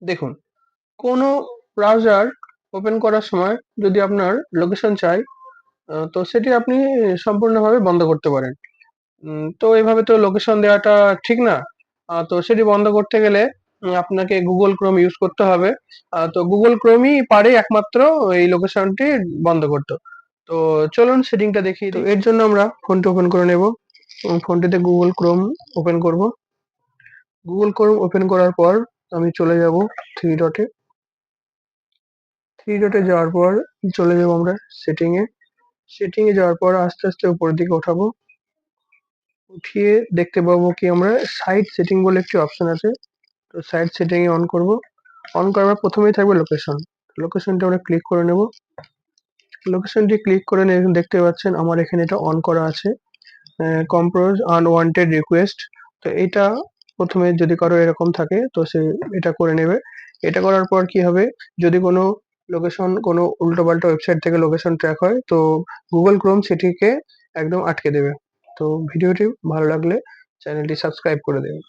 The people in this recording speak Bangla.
দেখুন, কোনো ব্রাউজার ওপেন করার সময় যদি আপনার লোকেশন চায়, তো সেটি আপনি সম্পূর্ণভাবে বন্ধ করতে পারেন। তো এভাবে তো লোকেশন দেওয়াটা ঠিক না। তো সেটি বন্ধ করতে গেলে আপনাকে Google Chrome ইউজ করতে হবে। তো Google Chrome ই পারে একমাত্র এই লোকেশনটি বন্ধ করতে। তো চলুন সেটিংটা দেখিয়ে দিই। তো এর জন্য আমরা ফোনটি ওপেন করে নেব এবং ফোনটিতে Google Chrome ওপেন করব। Google Chrome ওপেন করার পর আমি চলে যাব 3 ডটে। 3 ডটে যাওয়ার পর চলে যাব আমরা সেটিং এ। সেটিং এ যাওয়ার পর আস্তে, আস্তে উপরের দিকে ওঠাবো। উঠিয়ে দেখতে পাবো কি আমরা সাইট সেটিং বলে একটি অপশন আছে। তো সাইট সেটিং এ অন করব। অন করার পর প্রথমেই থাকবে লোকেশন। লোকেশনটা আমরা ক্লিক করে নেব। লোকেশনটি ক্লিক করে নিয়ে দেখতে পাচ্ছেন আমার এখানে এটা অন করা আছে। Compose unwanted request. তো এটা প্রথমে যদি কারো এরকম থাকে তো সে এটা করে নেবে। এটা করার পর কি হবে, যদি কোনো লোকেশন কোনো উল্টোপাল্টা ওয়েবসাইট থেকে লোকেশন ট্র্যাক হয় তো Google Chrome সেটিকে একদম আটকে দেবে। তো ভিডিওটি ভালো লাগলে চ্যানেলটি সাবস্ক্রাইব করে দেবেন।